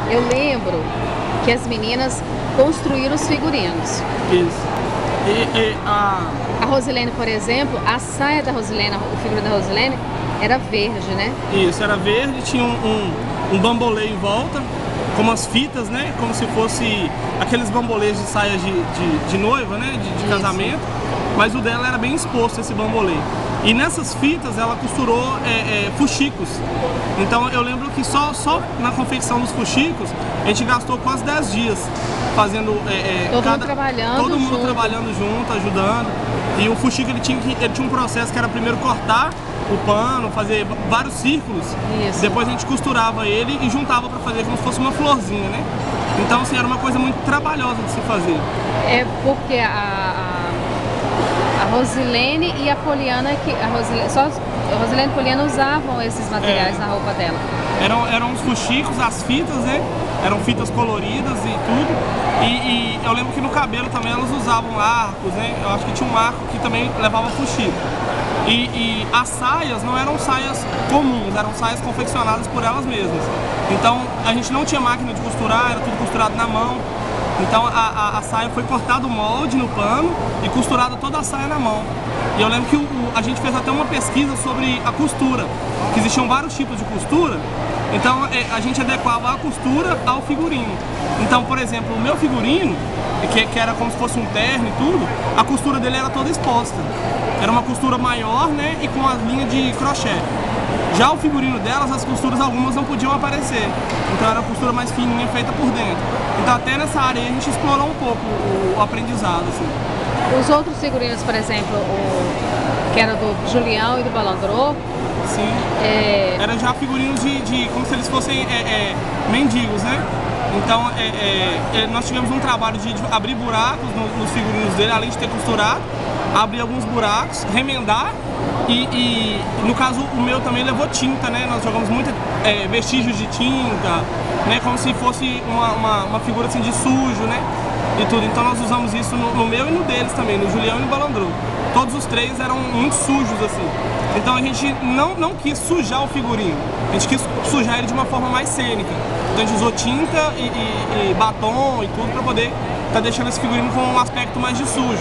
Eu lembro que as meninas construíram os figurinos. Isso. A Rosilene, por exemplo, a saia da Rosilene, o figurino da Rosilene, era verde, né? Isso, era verde, tinha um bambolê em volta, com umas fitas, né? Como se fosse aqueles bambolês de saia de noiva, né? De casamento. Mas o dela era bem exposto, esse bambolê. E nessas fitas ela costurou fuxicos. Então eu lembro que só na confecção dos fuxicos a gente gastou quase 10 dias fazendo todo mundo trabalhando junto, ajudando. E o fuxico ele tinha um processo que era primeiro cortar o pano, fazer vários círculos. Isso. Depois a gente costurava ele e juntava para fazer como se fosse uma florzinha, né? Então assim, era uma coisa muito trabalhosa de se fazer. É porque a Rosilene e a Poliana, só a Rosilene e a Poliana usavam esses materiais na roupa dela. Eram os fuxicos, as fitas, né? Eram fitas coloridas e tudo. E eu lembro que no cabelo também elas usavam arcos, né? Eu acho que tinha um arco que também levava fuxico. E as saias não eram saias comuns, eram saias confeccionadas por elas mesmas. Então a gente não tinha máquina de costurar, era tudo costurado na mão. Então a saia foi cortado o molde no pano e costurada toda a saia na mão. E eu lembro que a gente fez até uma pesquisa sobre a costura, que existiam vários tipos de costura. Então a gente adequava a costura ao figurino. Então, por exemplo, o meu figurino, que era como se fosse um terno e tudo, a costura dele era toda exposta. Era uma costura maior, né, e com as linhas de crochê. Já o figurino delas, as costuras algumas não podiam aparecer. Então era uma costura mais fininha, feita por dentro. Então até nessa área a gente explorou um pouco o aprendizado, assim. Os outros figurinos, por exemplo, que era do Julião e do Balandrô. Sim. Era já figurinos de como se eles fossem mendigos, né? Então nós tivemos um trabalho de abrir buracos nos figurinos dele, além de ter costurado, abrir alguns buracos, remendar. E no caso o meu também levou tinta, né? Nós jogamos muito vestígios de tinta, né? Como se fosse uma figura assim de sujo, né? E tudo. Então nós usamos isso no meu e no deles também, no Julião e no Balandrô. Todos os três eram muito sujos assim. Então a gente não quis sujar o figurino, a gente quis sujar ele de uma forma mais cênica. Então a gente usou tinta e batom e tudo para poder estar deixando esse figurino com um aspecto mais de sujo.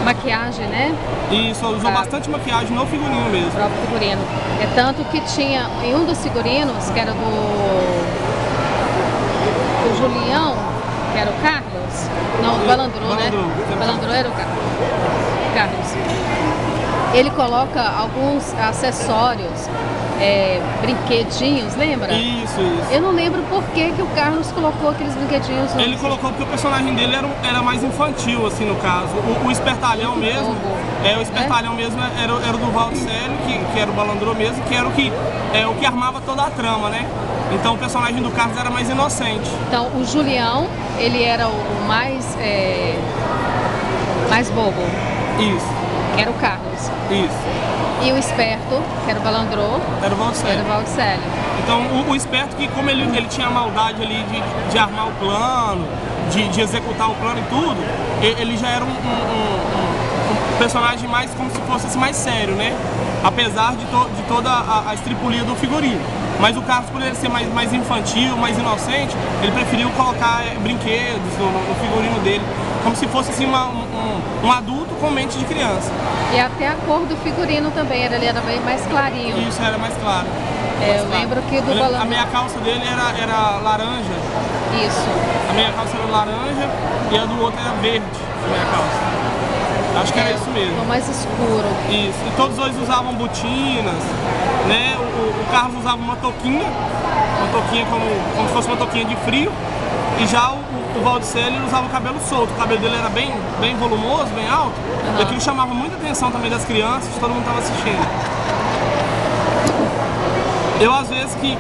Maquiagem, né? Isso, usou bastante maquiagem no figurino mesmo. O próprio figurino. É tanto que tinha em um dos figurinos, que era do Julião, que era o Carlos. Não, do Balandrô, né? O Balandrô era o Carlos. Ele coloca alguns acessórios, brinquedinhos, lembra? Isso. Eu não lembro por que o Carlos colocou aqueles brinquedinhos. Ele colocou porque o personagem dele era mais infantil, assim, no caso. O espertalhão mesmo, o espertalhão mesmo era o do Valdicelli, que era o Balandrô mesmo, que era o que armava toda a trama, né? Então o personagem do Carlos era mais inocente. Então o Julião, ele era o mais bobo. Isso. Que era o Carlos. Isso. E o esperto, que era o Balandrô, era o Valdicelli. Era o Valdicelli. Então o esperto, que como ele tinha a maldade ali de armar o plano, de executar o plano e tudo, ele já era um personagem mais como se fosse assim, mais sério, né? Apesar de toda a estripulia do figurino. Mas o Carlos, por ele ser mais infantil, mais inocente, ele preferiu colocar brinquedos no figurino dele, como se fosse assim, um adulto com mente de criança. E até a cor do figurino também, ele era bem mais clarinho. Isso, era mais claro. Eu lembro que do Balandrô... A meia calça dele era laranja. Isso. A meia calça era laranja e a do outro era verde, a meia calça. Acho que era isso mesmo. O mais escuro. Isso. E todos dois usavam botinas, né? O Carlos usava uma touquinha como se fosse uma touquinha de frio. E já o Valdicelli usava o cabelo solto. O cabelo dele era bem volumoso, bem alto. E aquilo chamava muita atenção também das crianças, todo mundo estava assistindo. Eu, às vezes, que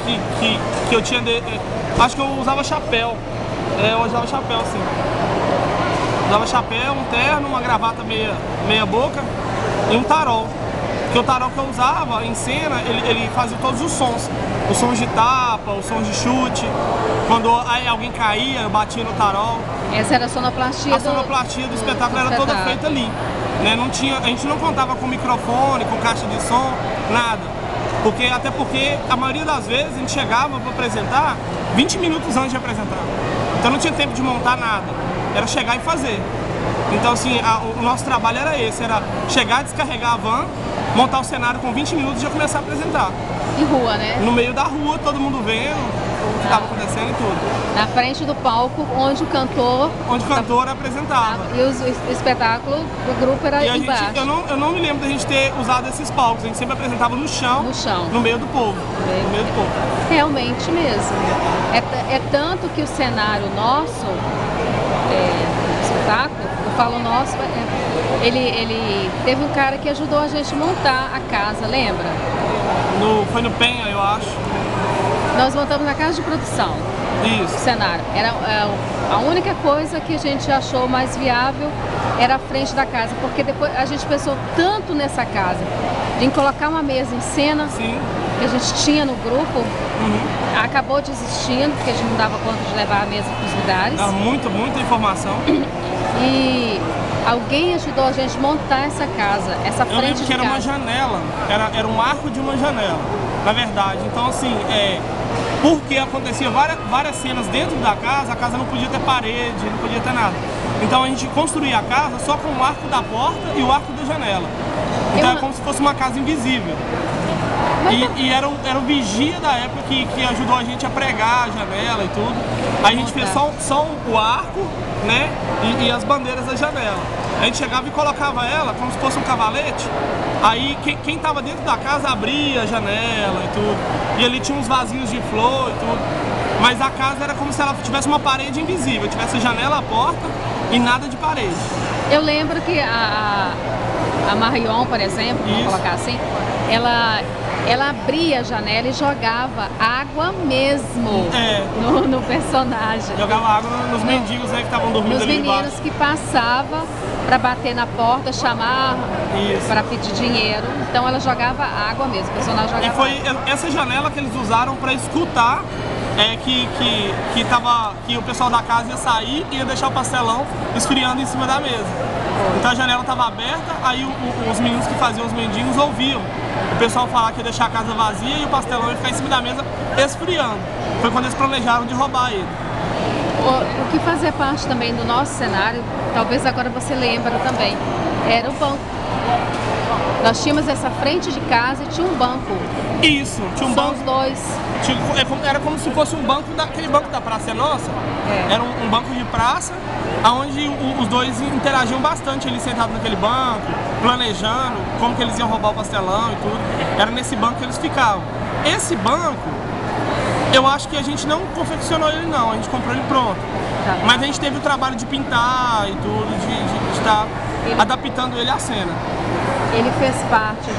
eu tinha... acho que eu usava chapéu. Eu usava chapéu, assim. Usava chapéu, um terno, uma gravata meia boca e um tarol. Porque o tarol que eu usava em cena, ele fazia todos os sons. Os sons de tapa, os sons de chute. Quando alguém caía, eu batia no tarol. Essa era a sonoplastia. A sonoplastia do espetáculo era toda feita ali. Né? A gente não contava com microfone, com caixa de som, nada. Até porque a maioria das vezes a gente chegava para apresentar 20 minutos antes de apresentar. Então não tinha tempo de montar nada, era chegar e fazer. Então assim, o nosso trabalho era esse, era chegar, descarregar a van, montar o cenário com 20 minutos e já começar a apresentar. Em rua, né? No meio da rua, todo mundo vendo o que estava acontecendo e tudo. Na frente do palco, onde o cantor... Onde o cantor apresentava. E o espetáculo, o grupo era e embaixo. Eu não me lembro da gente ter usado esses palcos, a gente sempre apresentava no chão, no meio do povo. No meio do povo. Realmente mesmo. É tanto que o cenário nosso, espetáculo, eu falo nosso, ele teve um cara que ajudou a gente a montar a casa, lembra? Foi no Penha, eu acho. Nós montamos na casa de produção. Isso. O cenário. Era a única coisa que a gente achou mais viável era a frente da casa, porque depois a gente pensou tanto nessa casa, em colocar uma mesa em cena. Sim. Que a gente tinha no grupo, acabou desistindo, porque a gente não dava conta de levar a mesa para os lugares. Muita informação. E alguém ajudou a gente a montar essa casa, essa frente de casa. Eu lembro que era uma janela, era um arco de uma janela, na verdade. Então assim, porque acontecia várias cenas dentro da casa, a casa não podia ter parede, não podia ter nada. Então a gente construía a casa só com o arco da porta e o arco da janela. Então é como se fosse uma casa invisível. E era o vigia da época que ajudou a gente a pregar a janela e tudo. Aí a gente fez só o arco, né, e as bandeiras da janela. A gente chegava e colocava ela como se fosse um cavalete. Aí quem estava dentro da casa abria a janela e tudo. E ali tinha uns vasinhos de flor e tudo. Mas a casa era como se ela tivesse uma parede invisível, tivesse janela, a porta e nada de parede. Eu lembro que a Marion, por exemplo, vamos colocar assim, ela abria a janela e jogava água mesmo no personagem. Jogava água nos mendigos que estavam dormindo ali embaixo. Nos meninos que passavam para bater na porta, chamar para pedir dinheiro. Então ela jogava água mesmo, o personagem jogava água. E foi essa janela que eles usaram para escutar que o pessoal da casa ia sair e ia deixar o pastelão esfriando em cima da mesa. Então a janela estava aberta, aí os meninos que faziam os mendigos ouviam o pessoal falar que ia deixar a casa vazia e o pastelão ia ficar em cima da mesa esfriando. Foi quando eles planejaram de roubar ele. O que fazia parte também do nosso cenário, talvez agora você lembra também, era o banco. Nós tínhamos essa frente de casa e tinha um banco. Isso, tinha um banco. Os dois. Era como se fosse um banco, aquele banco da Praça é Nossa. Era um banco de praça, onde os dois interagiam bastante ali sentados naquele banco, planejando como que eles iam roubar o pastelão e tudo. Era nesse banco que eles ficavam. Esse banco, eu acho que a gente não confeccionou ele não, a gente comprou ele pronto. Tá. Mas a gente teve o trabalho de pintar e tudo, de estar adaptando ele à cena. Ele fez parte